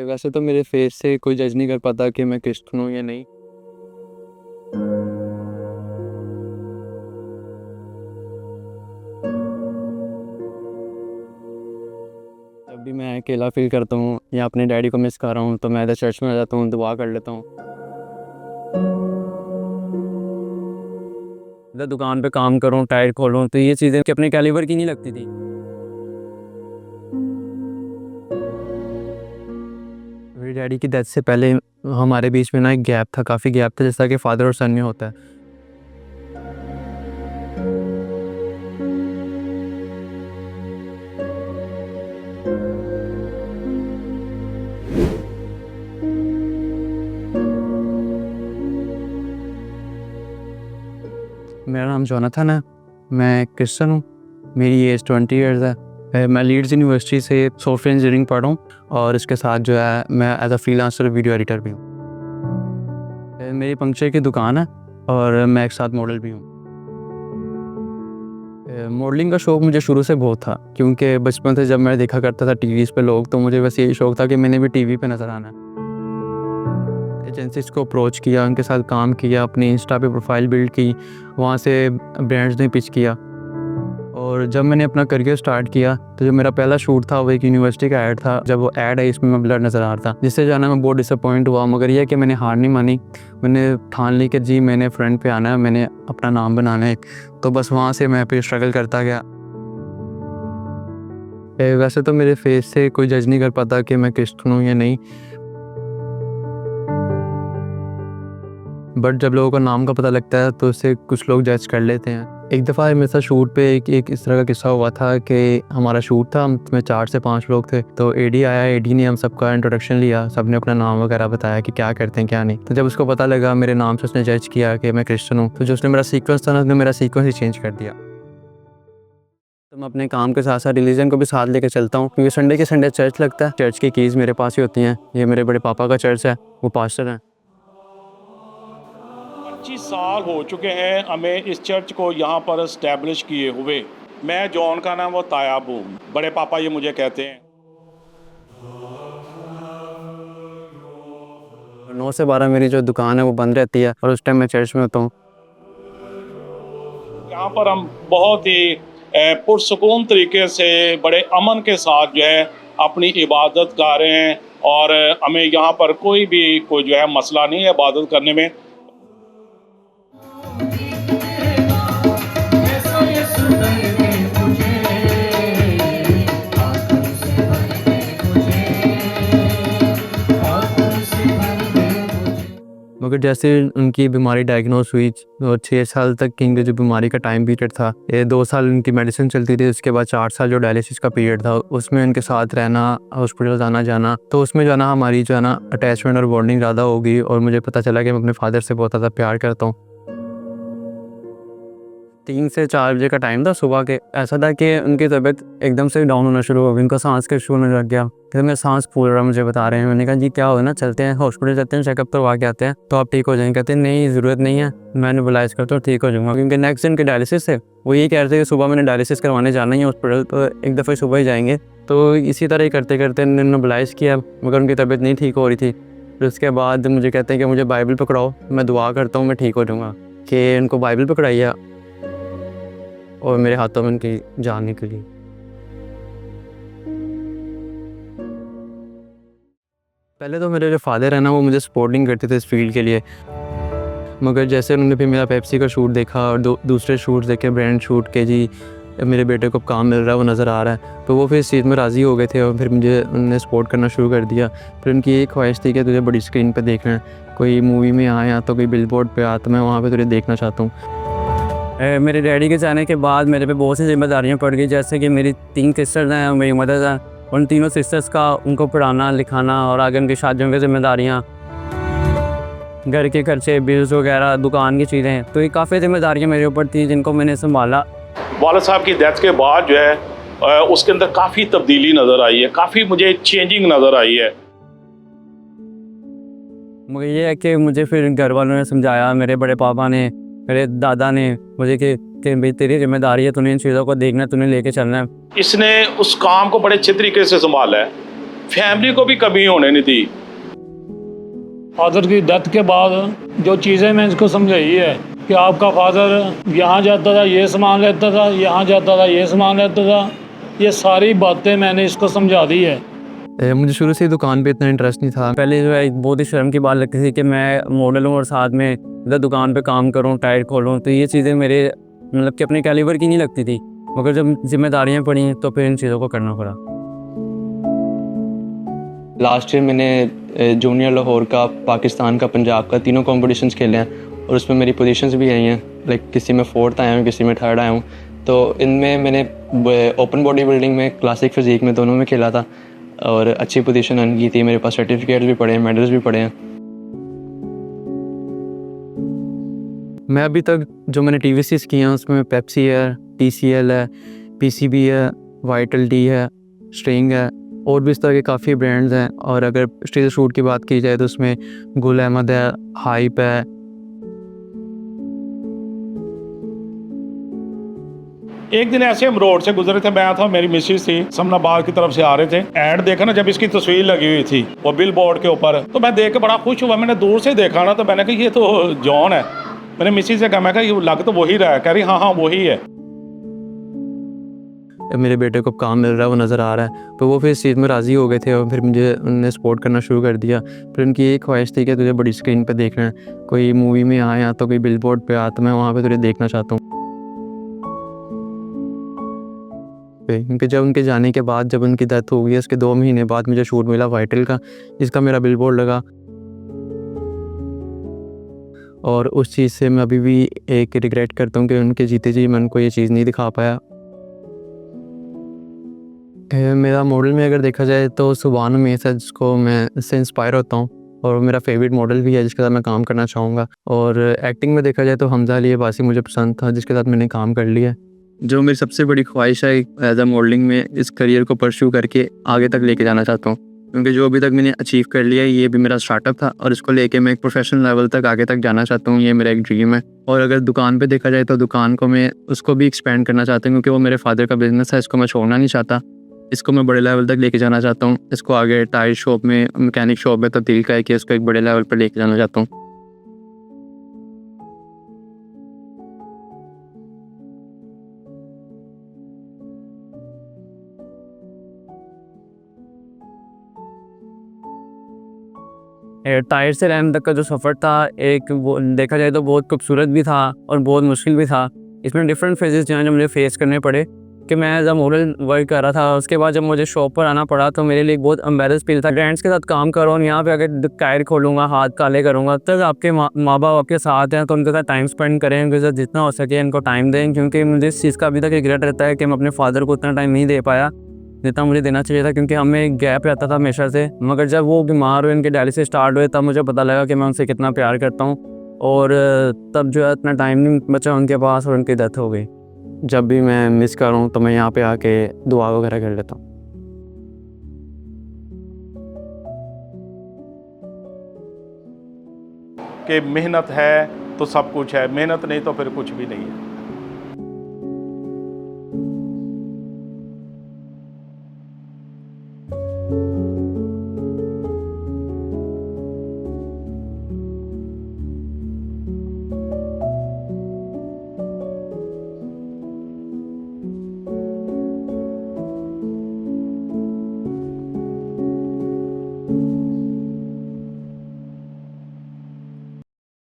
वैसे तो मेरे फेस से कोई जज नहीं कर पाता कि मैं क्रिश्चियन हूँ या नहीं। जब भी मैं अकेला फील करता हूँ या अपने डैडी को मिस कर रहा हूँ तो मैं इधर चर्च में आ जाता हूँ, दुआ कर लेता हूँ। इधर दुकान पे काम करूँ, टायर खोलूँ, तो ये चीज़ें कि अपने कैलिबर की नहीं लगती थी। मेरी डैडी की डेथ से पहले हमारे बीच में ना एक गैप था, काफ़ी गैप था, जैसा कि फादर और सन में होता है। मेरा नाम जोनाथन है, मैं क्रिश्चियन हूँ, मेरी एज 20 ईयर्स है। मैं लीड्स यूनिवर्सिटी से सॉफ्टवेयर इंजीनियरिंग पढ़ रहा हूँ और इसके साथ जो है मैं as a freelancer video editor भी हूँ। मेरी पंक्चर की दुकान है और मैं एक साथ मॉडल भी हूँ। मॉडलिंग का शौक़ मुझे शुरू से बहुत था, क्योंकि बचपन से जब मैं देखा करता था टीवीज़ पे लोग, तो मुझे बस यही शौक़ था कि मैंने भी टीवी पे नज़र आना है। एजेंसीज़ को अप्रोच किया, उनके साथ काम किया, अपनी इंस्टा पे प्रोफाइल बिल्ड की, वहाँ से ब्रांड्स ने पिच किया। और जब मैंने अपना करियर स्टार्ट किया तो जो मेरा पहला शूट था वो एक यूनिवर्सिटी का ऐड था। जब वो ऐड है इसमें मैं ब्लर नज़र आ रहा था, जिससे जाना मैं बहुत डिसअपॉइंट हुआ, मगर यह कि मैंने हार नहीं मानी। मैंने ठान ली कि जी मैंने फ्रंट पे आना है, मैंने अपना नाम बनाना है। तो बस वहाँ से मैं फिर स्ट्रगल करता गया। वैसे तो मेरे फेस से कोई जज नहीं कर पाता कि मैं क्रिश्चियन हूँ या नहीं, बट जब लोगों को नाम का पता लगता है तो उससे कुछ लोग जज कर लेते हैं। एक दफ़ा मेरे साथ शूट पे एक इस तरह का किस्सा हुआ था कि हमारा शूट था, हम 4 से 5 लोग थे। तो एडी आया, एडी ने हम सबका इंट्रोडक्शन लिया, सब ने अपना नाम वगैरह बताया कि क्या करते हैं क्या नहीं। तो जब उसको पता लगा मेरे नाम से, उसने जज किया कि मैं क्रिश्चियन हूँ, तो जो उसने मेरा सीक्वेंस था ना, उसने मेरा सीक्वेंस ही चेंज कर दिया। तो मैं अपने काम के साथ साथ रिलीजन को भी साथ लेकर चलता हूँ, क्योंकि संडे के संडे चर्च लगता है। चर्च की कीज़ मेरे पास ही होती हैं। ये मेरे बड़े पापा का चर्च है, वो पास्टर हैं। 25 साल हो चुके हैं हमें इस चर्च को यहाँ पर इस्टेब्लिश किए हुए। मैं जॉन का नाम वो तायाब हूँ, बड़े पापा ये मुझे कहते हैं। 9 से 12 मेरी जो दुकान है वो बंद रहती है और उस टाइम मैं चर्च में होता हूँ। यहाँ पर हम बहुत ही पुरसकून तरीके से बड़े अमन के साथ जो है अपनी इबादत कर रहे हैं, और हमें यहाँ पर कोई जो है मसला नहीं है इबादत करने में। मगर जैसे उनकी बीमारी डायग्नोस हुई और 6 साल तक की इनकी जो बीमारी का टाइम पीरियड था, ये 2 साल उनकी मेडिसिन चलती थी, उसके बाद 4 साल जो डायलिसिस का पीरियड था, उसमें उनके साथ रहना, हॉस्पिटल आना जाना, तो उसमें जो है ना हमारी जो है ना अटैचमेंट और बॉन्डिंग ज़्यादा होगी। और मुझे पता चला कि मैं अपने फादर से बहुत ज़्यादा प्यार करता हूँ। 3 से 4 बजे का टाइम था सुबह के। ऐसा था कि उनकी तबीयत एकदम से डाउन होना शुरू हो गई, उनका सांस का इशू होने लग गया। फिर मैं सांस फूल रहा, मुझे बता रहे हैं। मैंने कहा जी क्या हो ना, चलते हैं हॉस्पिटल, चलते हैं, चेकअप करवा के आते हैं, तो आप ठीक हो जाएंगे। कहते हैं नहीं ज़रूरत नहीं है, मैंने बुलाइज करता हूँ, ठीक हो जाऊँगा। क्योंकि नेक्स्ट दिन के डायलिसिस है, वो ये कह रहे थे कि सुबह मैंने डायलिसिस करवाने जाना ही हॉस्पिटल, तो एक दफ़ा सुबह ही जाएंगे। तो इसी तरह ही करते करते इन्होंने बुलाइज किया, मगर उनकी तबीयत नहीं ठीक हो रही थी। फिर उसके बाद मुझे कहते हैं कि मुझे बाइबल पकड़ाओ, मैं दुआ करता हूँ मैं ठीक हो जाऊँगा। कि उनको बाइबल पकड़ाइए और मेरे हाथों में उनकी जान निकली। पहले तो मेरे जो फादर है ना, वो मुझे सपोर्ट नहीं करते थे इस फील्ड के लिए, मगर जैसे उन्होंने फिर मेरा पेप्सी का शूट देखा और दूसरे शूट्स देखे, ब्रांड शूट के, जी मेरे बेटे को काम मिल रहा है, वो नज़र आ रहा है, तो वो फिर इस चीज़ में राज़ी हो गए थे और फिर मुझे उन्होंने सपोर्ट करना शुरू कर दिया। फिर उनकी एक ख्वाहिश थी कि तुझे बड़ी स्क्रीन पर देखना है, कोई मूवी में आया तो कोई बिलबोर्ड पे आ, तो मैं वहाँ पर तुझे देखना चाहता हूँ। मेरे डैडी के जाने के बाद मेरे पे बहुत सी जिम्मेदारियाँ पड़ गई, जैसे कि मेरी 3 सिस्टर्स हैं, मेरी मदर है। उन तीनों सिस्टर्स का उनको पढ़ाना लिखाना और आगे उनकी शादियों की जिम्मेदारियाँ, घर के खर्चे, बिल्स वगैरह, दुकान की चीज़ें, तो ये काफ़ी जिम्मेदारियाँ मेरे ऊपर थी जिनको मैंने संभाला। वालिद साहब की डेथ के बाद जो है उसके अंदर काफ़ी तब्दीली नज़र आई है, काफ़ी मुझे चेंजिंग नज़र आई है। मगर ये है कि मुझे फिर घर वालों ने समझाया, मेरे बड़े पापा ने, मेरे दादा ने मुझे कि भाई तेरी जिम्मेदारी है, तूने इन चीज़ों को देखना है, तूने लेके चलना है। इसने उस काम को बड़े अच्छे तरीके से संभाला है। फैमिली को भी कमी होने नहीं दी। फादर की डेथ के बाद जो चीज़ें मैं इसको समझाई है कि आपका फादर यहाँ जाता था ये सामान लेता था, यहाँ जाता था ये सामान लेता था, ये सारी बातें मैंने इसको समझा दी है। मुझे शुरू से ही दुकान पे इतना इंटरेस्ट नहीं था। पहले जो है बहुत ही शर्म की बात लगती थी कि मैं मॉडल हूँ और साथ में इधर दुकान पे काम करूँ, टायर खोलूँ, तो ये चीज़ें मेरे मतलब कि अपने कैलिबर की नहीं लगती थी। मगर जब जिम्मेदारियाँ पड़ी तो फिर इन चीज़ों को करना पड़ा। लास्ट ईयर मैंने जूनियर लाहौर का, पाकिस्तान का, पंजाब का तीनों कॉम्पिटिशन्स खेले हैं और उसमें मेरी पोजीशंस भी आई हैं। लाइक किसी में 4th आया हूँ, किसी में 3rd आया हूँ। तो इनमें मैंने ओपन बॉडी बिल्डिंग में, क्लासिक फिजिक में, दोनों में खेला था और अच्छी पोजीशन अर्न की थी। मेरे पास सर्टिफिकेट्स भी पड़े हैं, मेडल्स भी पड़े हैं। मैं अभी तक जो मैंने TVCs किए हैं उसमें पेप्सी है, TCL है, PCB है, वाइटल-डी है, स्ट्रिंग है और भी इस तरह के काफ़ी ब्रांड्स हैं। और अगर स्ट्रीट शूट की बात की जाए तो उसमें गुल अहमद है, हाइप है। एक दिन ऐसे हम रोड से गुजरे थे, मैं था, मेरी मिसेज थी, समनाबाद की तरफ से आ रहे थे। ऐड देखा ना, जब इसकी तस्वीर लगी हुई थी वो बिल बोर्ड के ऊपर, तो मैं देख के बड़ा खुश हुआ। मैंने दूर से देखा ना, तो मैंने कहा ये तो जॉन है। मैंने मिसेज से कहा, मैं कहा ये लग तो वही रहा है। कह रही हाँ वही है। मेरे बेटे को काम मिल रहा है, वो नज़र आ रहा है, तो वो फिर इस चीज़ में राज़ी हो गए थे और फिर मुझे उन्होंने सपोर्ट करना शुरू कर दिया। फिर उनकी एक ख्वाहिश थी कि तुझे बड़ी स्क्रीन पे देखना है, कोई मूवी में आए या तो कोई बिलबोर्ड पे आ, तो मैं वहाँ पे तुझे देखना चाहता हूँ। क्योंकि जब उनके जाने के बाद, जब उनकी डेथ हो गई, उसके 2 महीने बाद मुझे शूट मिला वाइटल का, जिसका मेरा बिलबोर्ड लगा। और उस चीज़ से मैं अभी भी एक रिग्रेट करता हूँ कि उनके जीते जी मैं उनको ये चीज़ नहीं दिखा पाया। मेरा मॉडल में अगर देखा जाए तो सुभान उमैस है, जिसको मैं इससे इंस्पायर होता हूँ और मेरा फेवरेट मॉडल भी है, जिसके साथ मैं काम करना चाहूँगा। और एक्टिंग में देखा जाए तो हमजा अली अब्बासी मुझे पसंद था, जिसके साथ मैंने काम कर लिया। जो मेरी सबसे बड़ी ख्वाहिश है एज अ मॉडलिंग में, इस करियर को परस्यू करके आगे तक लेके जाना चाहता हूँ, क्योंकि जो अभी तक मैंने अचीव कर लिया है ये भी मेरा स्टार्टअप था और इसको लेके मैं एक प्रोफेशनल लेवल तक आगे तक जाना चाहता हूँ। ये मेरा एक ड्रीम है। और अगर दुकान पे देखा जाए तो दुकान को मैं उसको भी एक्सपेंड करना चाहता हूँ, क्योंकि वो मेरे फादर का बिजनेस है, इसको मैं छोड़ना नहीं चाहता। इसको मैं बड़े लेवल तक लेके जाना चाहता हूँ। इसको आगे टायर शॉप में, मैकेनिक शॉप में तब्दील करके इसको एक बड़े लेवल पर लेके जाना चाहता हूँ। टायर से रैम तक का जो सफ़र था, एक वो देखा जाए तो बहुत खूबसूरत भी था और बहुत मुश्किल भी था। इसमें डिफरेंट फेजेस जो हैं जो मुझे फेस करने पड़े कि मैं एज अ मॉडल वर्क कर रहा था। उसके बाद जब मुझे शॉप पर आना पड़ा तो मेरे लिए एक बहुत एम्बेरस फील था। ब्रांड्स के साथ काम कर रहा हूँ, यहाँ पे अगर टायर खोलूँगा, हाथ काले करूँगा, तब आपके माँ बाप आपके साथ हैं तो उनके साथ टाइम स्पेंड करें, उनके साथ जितना हो सके इनको टाइम दें। क्योंकि मुझे इस चीज़ का अभी तक रिग्रेट रहता है कि मैं अपने फादर को उतना टाइम नहीं दे पाया जितना मुझे देना चाहिए था, क्योंकि हमें एक गैप रहता था हमेशा से। मगर जब वो बीमार हुए, उनके डायलिसिस स्टार्ट हुए, तब मुझे पता लगा कि मैं उनसे कितना प्यार करता हूँ। और तब जो है इतना टाइम नहीं बचा उनके पास और उनकी डेथ हो गई। जब भी मैं मिस करूँ तो मैं यहाँ पे आके दुआ वगैरह कर लेता हूँ। कि मेहनत है तो सब कुछ है, मेहनत नहीं तो फिर कुछ भी नहीं है।